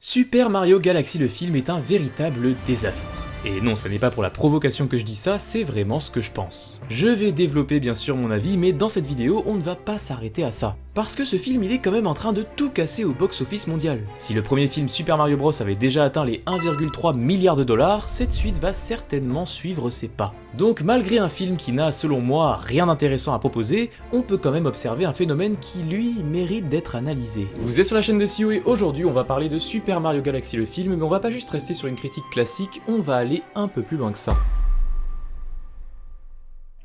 Super Mario Galaxy le film est un véritable désastre. Et non, ça n'est pas pour la provocation que je dis ça, c'est vraiment ce que je pense. Je vais développer bien sûr mon avis, mais dans cette vidéo, on ne va pas s'arrêter à ça. Parce que ce film, il est quand même en train de tout casser au box-office mondial. Si le premier film Super Mario Bros avait déjà atteint les 1,3 milliard de dollars, cette suite va certainement suivre ses pas. Donc malgré un film qui n'a, selon moi, rien d'intéressant à proposer, on peut quand même observer un phénomène qui, lui, mérite d'être analysé. Vous êtes sur la chaîne de CEO et aujourd'hui, on va parler de Super Mario Galaxy le film, mais on va pas juste rester sur une critique classique, on va aller un peu plus loin que ça.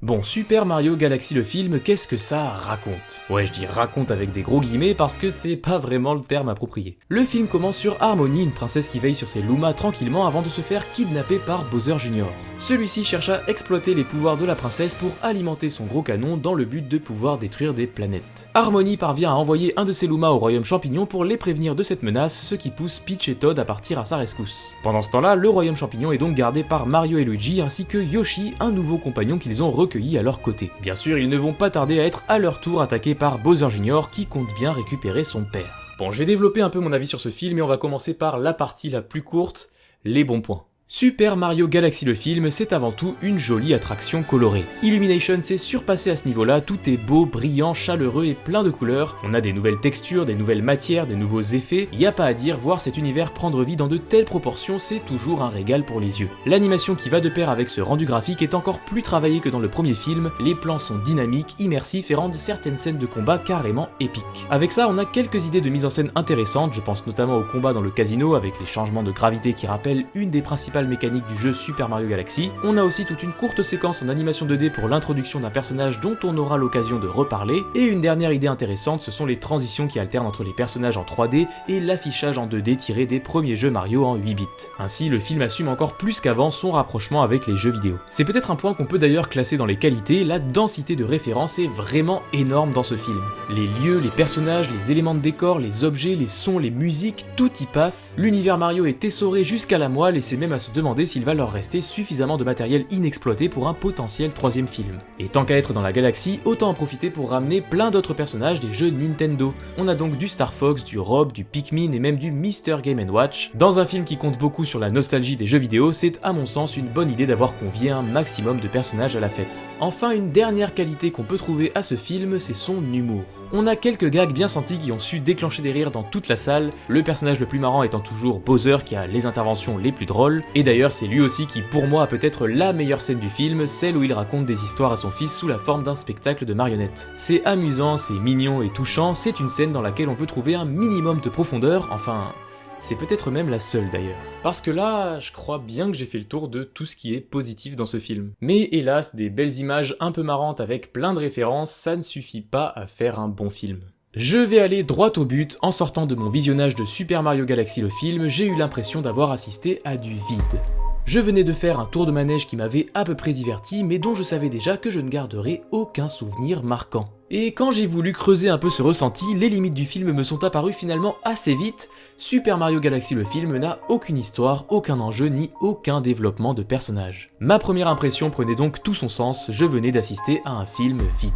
Bon, Super Mario Galaxy le film, qu'est-ce que ça raconte? Ouais, je dis raconte avec des gros guillemets parce que c'est pas vraiment le terme approprié. Le film commence sur Harmony, une princesse qui veille sur ses Lumas tranquillement avant de se faire kidnapper par Bowser Jr. Celui-ci cherche à exploiter les pouvoirs de la princesse pour alimenter son gros canon dans le but de pouvoir détruire des planètes. Harmony parvient à envoyer un de ses Lumas au royaume champignon pour les prévenir de cette menace, ce qui pousse Peach et Toad à partir à sa rescousse. Pendant ce temps-là, le royaume champignon est donc gardé par Mario et Luigi ainsi que Yoshi, un nouveau compagnon qu'ils ont recueilli à leur côté. Bien sûr, ils ne vont pas tarder à être à leur tour attaqués par Bowser Jr. qui compte bien récupérer son père. Bon, je vais développer un peu mon avis sur ce film et on va commencer par la partie la plus courte, les bons points. Super Mario Galaxy le film, c'est avant tout une jolie attraction colorée. Illumination s'est surpassé à ce niveau-là, tout est beau, brillant, chaleureux et plein de couleurs. On a des nouvelles textures, des nouvelles matières, des nouveaux effets. Y a pas à dire, voir cet univers prendre vie dans de telles proportions, c'est toujours un régal pour les yeux. L'animation qui va de pair avec ce rendu graphique est encore plus travaillée que dans le premier film. Les plans sont dynamiques, immersifs et rendent certaines scènes de combat carrément épiques. Avec ça, on a quelques idées de mise en scène intéressantes, je pense notamment au combat dans le casino avec les changements de gravité qui rappellent une des principales mécanique du jeu Super Mario Galaxy. On a aussi toute une courte séquence en animation 2D pour l'introduction d'un personnage dont on aura l'occasion de reparler, et une dernière idée intéressante, ce sont les transitions qui alternent entre les personnages en 3D et l'affichage en 2D tiré des premiers jeux Mario en 8 bits. Ainsi, le film assume encore plus qu'avant son rapprochement avec les jeux vidéo. C'est peut-être un point qu'on peut d'ailleurs classer dans les qualités, la densité de références est vraiment énorme dans ce film. Les lieux, les personnages, les éléments de décor, les objets, les sons, les musiques, tout y passe. L'univers Mario est essoré jusqu'à la moelle et c'est même à se demander s'il va leur rester suffisamment de matériel inexploité pour un potentiel troisième film. Et tant qu'à être dans la galaxie, autant en profiter pour ramener plein d'autres personnages des jeux Nintendo. On a donc du Star Fox, du Rob, du Pikmin et même du Mr. Game & Watch. Dans un film qui compte beaucoup sur la nostalgie des jeux vidéo, c'est à mon sens une bonne idée d'avoir convié un maximum de personnages à la fête. Enfin, une dernière qualité qu'on peut trouver à ce film, c'est son humour. On a quelques gags bien sentis qui ont su déclencher des rires dans toute la salle, le personnage le plus marrant étant toujours Bowser qui a les interventions les plus drôles, et d'ailleurs c'est lui aussi qui pour moi a peut-être la meilleure scène du film, celle où il raconte des histoires à son fils sous la forme d'un spectacle de marionnettes. C'est amusant, c'est mignon et touchant, c'est une scène dans laquelle on peut trouver un minimum de profondeur, enfin... c'est peut-être même la seule d'ailleurs. Parce que là, je crois bien que j'ai fait le tour de tout ce qui est positif dans ce film. Mais hélas, des belles images un peu marrantes avec plein de références, ça ne suffit pas à faire un bon film. Je vais aller droit au but, en sortant de mon visionnage de Super Mario Galaxy le film, j'ai eu l'impression d'avoir assisté à du vide. Je venais de faire un tour de manège qui m'avait à peu près diverti, mais dont je savais déjà que je ne garderais aucun souvenir marquant. Et quand j'ai voulu creuser un peu ce ressenti, les limites du film me sont apparues finalement assez vite. Super Mario Galaxy le film n'a aucune histoire, aucun enjeu, ni aucun développement de personnage. Ma première impression prenait donc tout son sens, je venais d'assister à un film vide.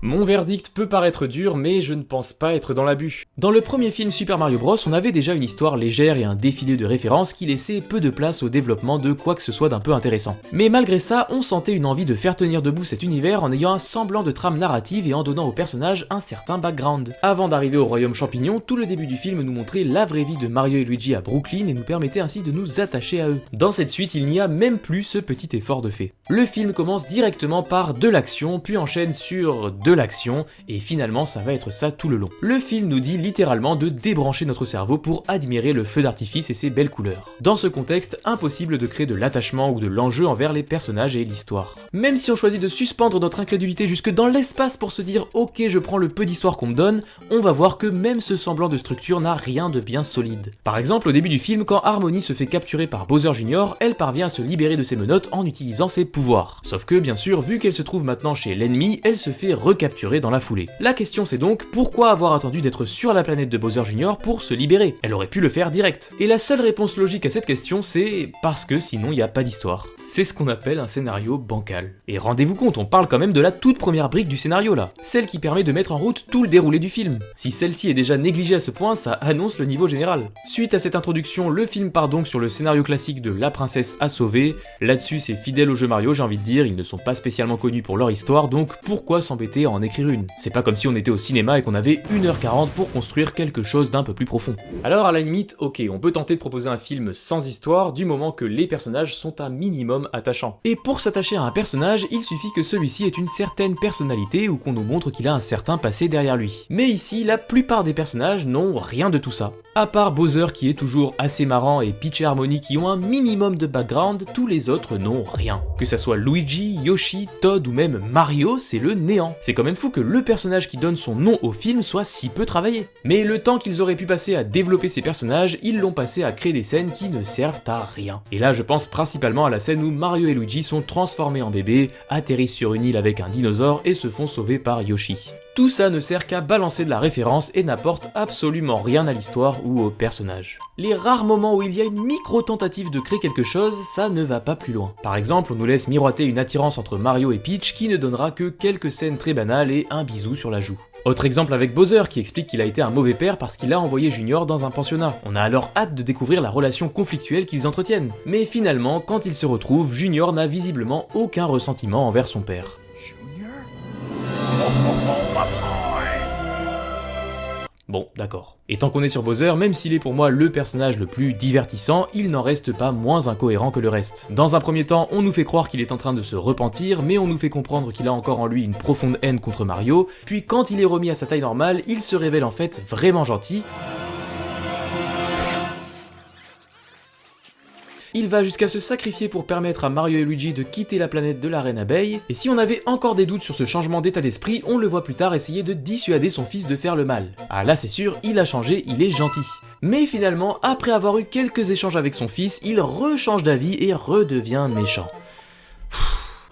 Mon verdict peut paraître dur, mais je ne pense pas être dans l'abus. Dans le premier film Super Mario Bros, on avait déjà une histoire légère et un défilé de références qui laissait peu de place au développement de quoi que ce soit d'un peu intéressant. Mais malgré ça, on sentait une envie de faire tenir debout cet univers en ayant un semblant de trame narrative et en donnant aux personnages un certain background. Avant d'arriver au royaume champignon, tout le début du film nous montrait la vraie vie de Mario et Luigi à Brooklyn et nous permettait ainsi de nous attacher à eux. Dans cette suite, il n'y a même plus ce petit effort de fait. Le film commence directement par de l'action, puis enchaîne sur de l'action, et finalement ça va être ça tout le long. Le film nous dit littéralement de débrancher notre cerveau pour admirer le feu d'artifice et ses belles couleurs. Dans ce contexte, impossible de créer de l'attachement ou de l'enjeu envers les personnages et l'histoire. Même si on choisit de suspendre notre incrédulité jusque dans l'espace pour se dire ok je prends le peu d'histoire qu'on me donne, on va voir que même ce semblant de structure n'a rien de bien solide. Par exemple au début du film, quand Harmony se fait capturer par Bowser Jr, elle parvient à se libérer de ses menottes en utilisant ses pouvoirs. Sauf que bien sûr, vu qu'elle se trouve maintenant chez l'ennemi, elle se fait recapturer recapturé dans la foulée. La question c'est donc, pourquoi avoir attendu d'être sur la planète de Bowser Jr. pour se libérer? Elle aurait pu le faire direct. Et la seule réponse logique à cette question c'est parce que sinon il n'y a pas d'histoire. C'est ce qu'on appelle un scénario bancal. Et rendez-vous compte, on parle quand même de la toute première brique du scénario là, celle qui permet de mettre en route tout le déroulé du film. Si celle-ci est déjà négligée à ce point, ça annonce le niveau général. Suite à cette introduction, le film part donc sur le scénario classique de la princesse à sauver. Là-dessus c'est fidèle au jeu Mario, j'ai envie de dire, ils ne sont pas spécialement connus pour leur histoire, donc pourquoi s'embêter à en écrire une? C'est pas comme si on était au cinéma et qu'on avait 1h40 pour construire quelque chose d'un peu plus profond. Alors à la limite, ok, on peut tenter de proposer un film sans histoire du moment que les personnages sont un minimum attachants. Et pour s'attacher à un personnage, il suffit que celui-ci ait une certaine personnalité ou qu'on nous montre qu'il a un certain passé derrière lui. Mais ici, la plupart des personnages n'ont rien de tout ça. À part Bowser qui est toujours assez marrant et Peach et Harmony qui ont un minimum de background, tous les autres n'ont rien. Que ça soit Luigi, Yoshi, Todd ou même Mario, c'est le néant. C'est quand même fou que le personnage qui donne son nom au film soit si peu travaillé. Mais le temps qu'ils auraient pu passer à développer ces personnages, ils l'ont passé à créer des scènes qui ne servent à rien. Et là je pense principalement à la scène où Mario et Luigi sont transformés en bébés, atterrissent sur une île avec un dinosaure et se font sauver par Yoshi. Tout ça ne sert qu'à balancer de la référence et n'apporte absolument rien à l'histoire ou au personnage. Les rares moments où il y a une micro-tentative de créer quelque chose, ça ne va pas plus loin. Par exemple, on nous laisse miroiter une attirance entre Mario et Peach qui ne donnera que quelques scènes très banales et un bisou sur la joue. Autre exemple avec Bowser qui explique qu'il a été un mauvais père parce qu'il a envoyé Junior dans un pensionnat. On a alors hâte de découvrir la relation conflictuelle qu'ils entretiennent. Mais finalement, quand ils se retrouvent, Junior n'a visiblement aucun ressentiment envers son père. Bon, d'accord. Et tant qu'on est sur Bowser, même s'il est pour moi le personnage le plus divertissant, il n'en reste pas moins incohérent que le reste. Dans un premier temps, on nous fait croire qu'il est en train de se repentir, mais on nous fait comprendre qu'il a encore en lui une profonde haine contre Mario, puis quand il est remis à sa taille normale, il se révèle en fait vraiment gentil. Il va jusqu'à se sacrifier pour permettre à Mario et Luigi de quitter la planète de la Reine Abeille, et si on avait encore des doutes sur ce changement d'état d'esprit, on le voit plus tard essayer de dissuader son fils de faire le mal. Ah là c'est sûr, il a changé, il est gentil. Mais finalement, après avoir eu quelques échanges avec son fils, il rechange d'avis et redevient méchant.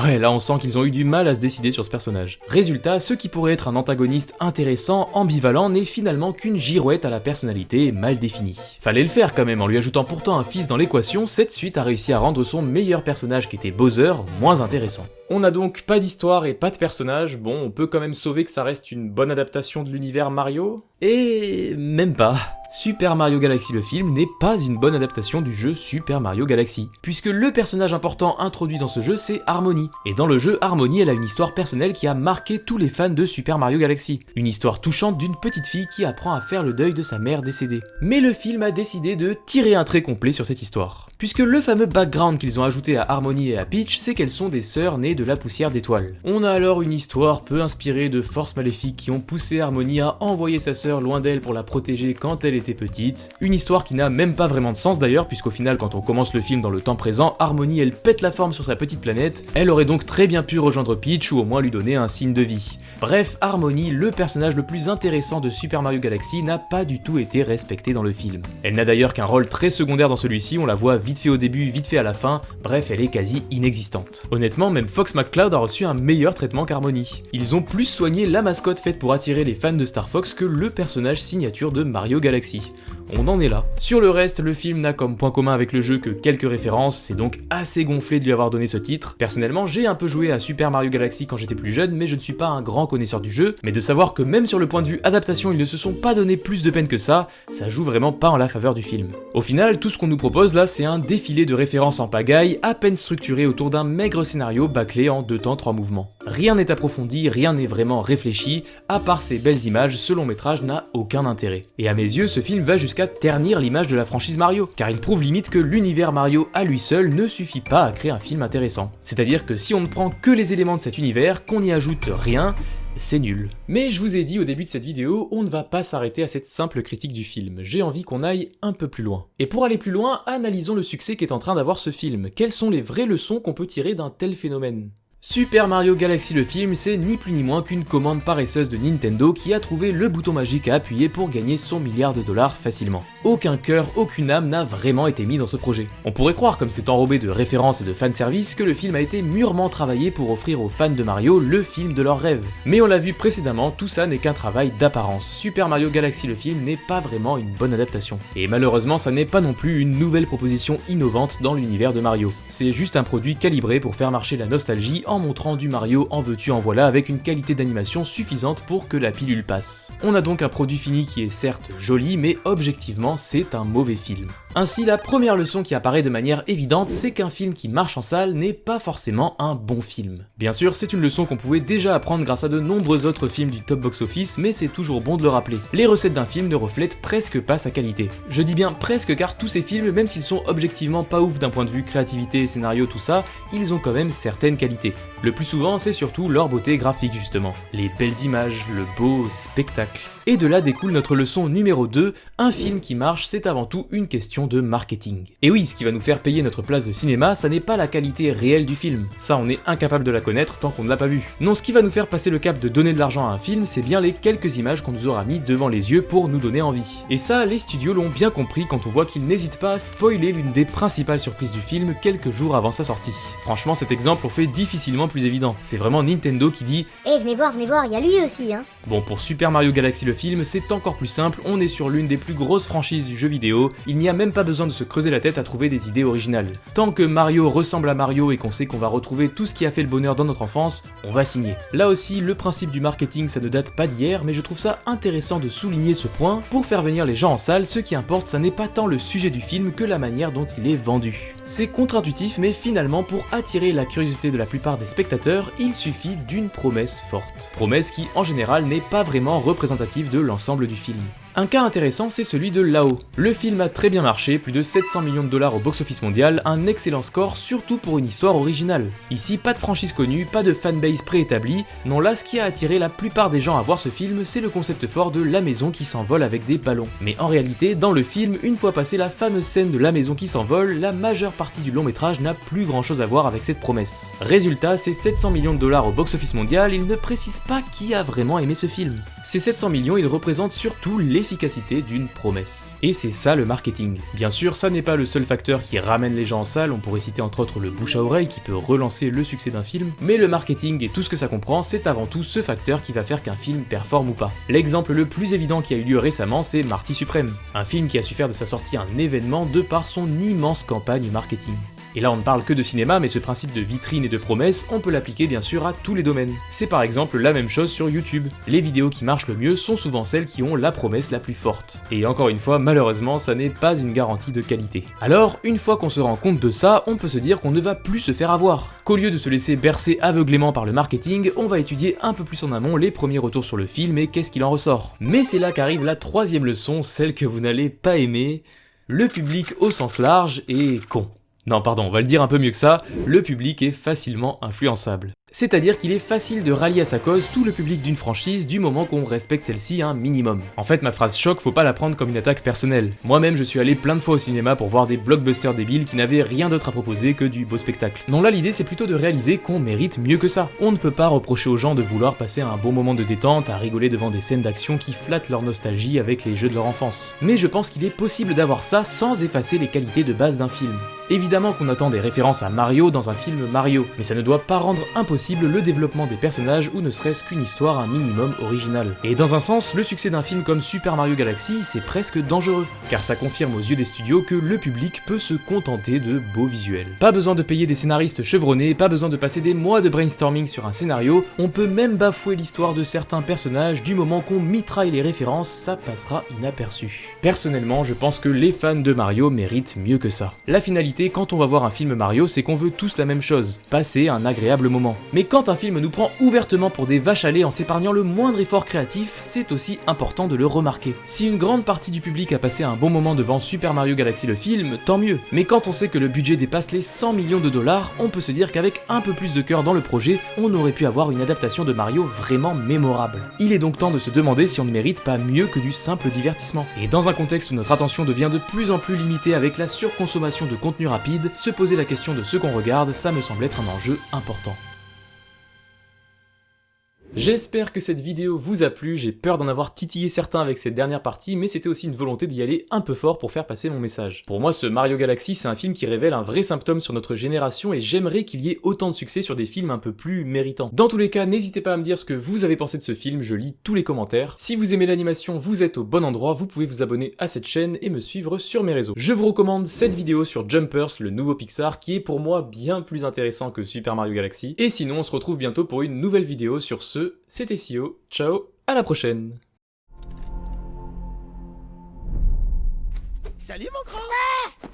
Ouais, là on sent qu'ils ont eu du mal à se décider sur ce personnage. Résultat, ce qui pourrait être un antagoniste intéressant, ambivalent, n'est finalement qu'une girouette à la personnalité mal définie. Fallait le faire quand même, en lui ajoutant pourtant un fils dans l'équation, cette suite a réussi à rendre son meilleur personnage qui était Bowser moins intéressant. On n'a donc pas d'histoire et pas de personnage, bon on peut quand même sauver que ça reste une bonne adaptation de l'univers Mario, et même pas. Super Mario Galaxy le film n'est pas une bonne adaptation du jeu Super Mario Galaxy, puisque le personnage important introduit dans ce jeu c'est Harmony, et dans le jeu Harmony elle a une histoire personnelle qui a marqué tous les fans de Super Mario Galaxy, une histoire touchante d'une petite fille qui apprend à faire le deuil de sa mère décédée. Mais le film a décidé de tirer un trait complet sur cette histoire, puisque le fameux background qu'ils ont ajouté à Harmony et à Peach c'est qu'elles sont des sœurs nées de la poussière d'étoiles. On a alors une histoire peu inspirée de forces maléfiques qui ont poussé Harmony à envoyer sa sœur loin d'elle pour la protéger quand elle était petite, une histoire qui n'a même pas vraiment de sens d'ailleurs, puisqu'au final quand on commence le film dans le temps présent, Harmony elle pète la forme sur sa petite planète, elle aurait donc très bien pu rejoindre Peach ou au moins lui donner un signe de vie. Bref, Harmony, le personnage le plus intéressant de Super Mario Galaxy, n'a pas du tout été respecté dans le film. Elle n'a d'ailleurs qu'un rôle très secondaire dans celui-ci, on la voit vite fait au début, vite fait à la fin, bref elle est quasi inexistante. Honnêtement, même Fox McCloud a reçu un meilleur traitement qu'Harmony. Ils ont plus soigné la mascotte faite pour attirer les fans de Star Fox que le personnage signature de Mario Galaxy. On en est là. Sur le reste, le film n'a comme point commun avec le jeu que quelques références, c'est donc assez gonflé de lui avoir donné ce titre. Personnellement, j'ai un peu joué à Super Mario Galaxy quand j'étais plus jeune, mais je ne suis pas un grand connaisseur du jeu, mais de savoir que même sur le point de vue adaptation, ils ne se sont pas donné plus de peine que ça joue vraiment pas en la faveur du film. Au final, tout ce qu'on nous propose là, c'est un défilé de références en pagaille, à peine structuré autour d'un maigre scénario bâclé en 2 temps 3 mouvements. Rien n'est approfondi, rien n'est vraiment réfléchi, à part ces belles images, ce long métrage n'a aucun intérêt. Et à mes yeux, ce film va jusqu'à ternir l'image de la franchise Mario, car il prouve limite que l'univers Mario à lui seul ne suffit pas à créer un film intéressant. C'est-à-dire que si on ne prend que les éléments de cet univers, qu'on n'y ajoute rien, c'est nul. Mais je vous ai dit au début de cette vidéo, on ne va pas s'arrêter à cette simple critique du film, j'ai envie qu'on aille un peu plus loin. Et pour aller plus loin, analysons le succès qu'est en train d'avoir ce film, quelles sont les vraies leçons qu'on peut tirer d'un tel phénomène ? Super Mario Galaxy le film, c'est ni plus ni moins qu'une commande paresseuse de Nintendo qui a trouvé le bouton magique à appuyer pour gagner son milliard de dollars facilement. Aucun cœur, aucune âme n'a vraiment été mis dans ce projet. On pourrait croire, comme c'est enrobé de références et de fanservice, que le film a été mûrement travaillé pour offrir aux fans de Mario le film de leurs rêves. Mais on l'a vu précédemment, tout ça n'est qu'un travail d'apparence. Super Mario Galaxy le film n'est pas vraiment une bonne adaptation. Et malheureusement, ça n'est pas non plus une nouvelle proposition innovante dans l'univers de Mario. C'est juste un produit calibré pour faire marcher la nostalgie en montrant du Mario en veux-tu en voilà avec une qualité d'animation suffisante pour que la pilule passe. On a donc un produit fini qui est certes joli, mais objectivement c'est un mauvais film. Ainsi, la première leçon qui apparaît de manière évidente, c'est qu'un film qui marche en salle n'est pas forcément un bon film. Bien sûr, c'est une leçon qu'on pouvait déjà apprendre grâce à de nombreux autres films du top box-office, mais c'est toujours bon de le rappeler. Les recettes d'un film ne reflètent presque pas sa qualité. Je dis bien presque car tous ces films, même s'ils sont objectivement pas ouf d'un point de vue créativité, scénario, tout ça, ils ont quand même certaines qualités. Le plus souvent, c'est surtout leur beauté graphique justement, les belles images, le beau spectacle. Et de là découle notre leçon numéro 2, un film qui marche, c'est avant tout une question de marketing. Et oui, ce qui va nous faire payer notre place de cinéma, ça n'est pas la qualité réelle du film. Ça, on est incapable de la connaître tant qu'on ne l'a pas vu. Non, ce qui va nous faire passer le cap de donner de l'argent à un film, c'est bien les quelques images qu'on nous aura mis devant les yeux pour nous donner envie. Et ça, les studios l'ont bien compris quand on voit qu'ils n'hésitent pas à spoiler l'une des principales surprises du film quelques jours avant sa sortie. Franchement, cet exemple en fait difficilement plus évident. C'est vraiment Nintendo qui dit « Eh, venez voir, il y a lui aussi, hein !» Bon, pour Super Mario Galaxy le film, c'est encore plus simple, on est sur l'une des plus grosses franchises du jeu vidéo, il n'y a même pas besoin de se creuser la tête à trouver des idées originales. Tant que Mario ressemble à Mario et qu'on sait qu'on va retrouver tout ce qui a fait le bonheur dans notre enfance, on va signer. Là aussi, le principe du marketing ça ne date pas d'hier, mais je trouve ça intéressant de souligner ce point, pour faire venir les gens en salle, ce qui importe ça n'est pas tant le sujet du film que la manière dont il est vendu. C'est contre-intuitif, mais finalement pour attirer la curiosité de la plupart des spectateurs, il suffit d'une promesse forte. Promesse qui en général n'est pas vraiment représentative de l'ensemble du film. Un cas intéressant, c'est celui de Lao. Le film a très bien marché, plus de 700 millions de dollars au box-office mondial, un excellent score, surtout pour une histoire originale. Ici, pas de franchise connue, pas de fanbase préétablie, non là, ce qui a attiré la plupart des gens à voir ce film, c'est le concept fort de la maison qui s'envole avec des ballons. Mais en réalité, dans le film, une fois passée la fameuse scène de la maison qui s'envole, la majeure partie du long métrage n'a plus grand chose à voir avec cette promesse. Résultat, ces 700 millions de dollars au box-office mondial, ils ne précisent pas qui a vraiment aimé ce film. Ces 700 millions, ils représentent surtout l'efficacité d'une promesse. Et c'est ça le marketing. Bien sûr, ça n'est pas le seul facteur qui ramène les gens en salle, on pourrait citer entre autres le bouche à oreille qui peut relancer le succès d'un film, mais le marketing et tout ce que ça comprend, c'est avant tout ce facteur qui va faire qu'un film performe ou pas. L'exemple le plus évident qui a eu lieu récemment, c'est Marty Supreme, un film qui a su faire de sa sortie un événement de par son immense campagne marketing. Et là on ne parle que de cinéma, mais ce principe de vitrine et de promesse, on peut l'appliquer bien sûr à tous les domaines. C'est par exemple la même chose sur YouTube. Les vidéos qui marchent le mieux sont souvent celles qui ont la promesse la plus forte. Et encore une fois, malheureusement, ça n'est pas une garantie de qualité. Alors, une fois qu'on se rend compte de ça, on peut se dire qu'on ne va plus se faire avoir. Qu'au lieu de se laisser bercer aveuglément par le marketing, on va étudier un peu plus en amont les premiers retours sur le film et qu'est-ce qu'il en ressort. Mais c'est là qu'arrive la troisième leçon, celle que vous n'allez pas aimer. Le public au sens large est con. Non pardon, on va le dire un peu mieux que ça, le public est facilement influençable. C'est-à-dire qu'il est facile de rallier à sa cause tout le public d'une franchise du moment qu'on respecte celle-ci un minimum. En fait, ma phrase choc, faut pas la prendre comme une attaque personnelle. Moi-même, je suis allé plein de fois au cinéma pour voir des blockbusters débiles qui n'avaient rien d'autre à proposer que du beau spectacle. Non, là, l'idée, c'est plutôt de réaliser qu'on mérite mieux que ça. On ne peut pas reprocher aux gens de vouloir passer un bon moment de détente, à rigoler devant des scènes d'action qui flattent leur nostalgie avec les jeux de leur enfance. Mais je pense qu'il est possible d'avoir ça sans effacer les qualités de base d'un film. Évidemment qu'on attend des références à Mario dans un film Mario, mais ça ne doit pas rendre impossible le développement des personnages ou ne serait-ce qu'une histoire un minimum originale. Et dans un sens, le succès d'un film comme Super Mario Galaxy, c'est presque dangereux, car ça confirme aux yeux des studios que le public peut se contenter de beaux visuels. Pas besoin de payer des scénaristes chevronnés, pas besoin de passer des mois de brainstorming sur un scénario, on peut même bafouer l'histoire de certains personnages, du moment qu'on mitraille les références, ça passera inaperçu. Personnellement, je pense que les fans de Mario méritent mieux que ça. La finalité, quand on va voir un film Mario, c'est qu'on veut tous la même chose, passer un agréable moment. Mais quand un film nous prend ouvertement pour des vaches à lait en s'épargnant le moindre effort créatif, c'est aussi important de le remarquer. Si une grande partie du public a passé un bon moment devant Super Mario Galaxy le film, tant mieux. Mais quand on sait que le budget dépasse les 100 millions de dollars, on peut se dire qu'avec un peu plus de cœur dans le projet, on aurait pu avoir une adaptation de Mario vraiment mémorable. Il est donc temps de se demander si on ne mérite pas mieux que du simple divertissement. Et dans un contexte où notre attention devient de plus en plus limitée avec la surconsommation de contenu rapide, se poser la question de ce qu'on regarde, ça me semble être un enjeu important. J'espère que cette vidéo vous a plu, j'ai peur d'en avoir titillé certains avec cette dernière partie, mais c'était aussi une volonté d'y aller un peu fort pour faire passer mon message. Pour moi, ce Mario Galaxy, c'est un film qui révèle un vrai symptôme sur notre génération et j'aimerais qu'il y ait autant de succès sur des films un peu plus méritants. Dans tous les cas, n'hésitez pas à me dire ce que vous avez pensé de ce film, je lis tous les commentaires. Si vous aimez l'animation, vous êtes au bon endroit, vous pouvez vous abonner à cette chaîne et me suivre sur mes réseaux. Je vous recommande cette vidéo sur Jumpers, le nouveau Pixar, qui est pour moi bien plus intéressant que Super Mario Galaxy. Et sinon, on se retrouve bientôt pour une nouvelle vidéo. Sur ce, c'était Sio. Ciao, à la prochaine. Salut mon grand!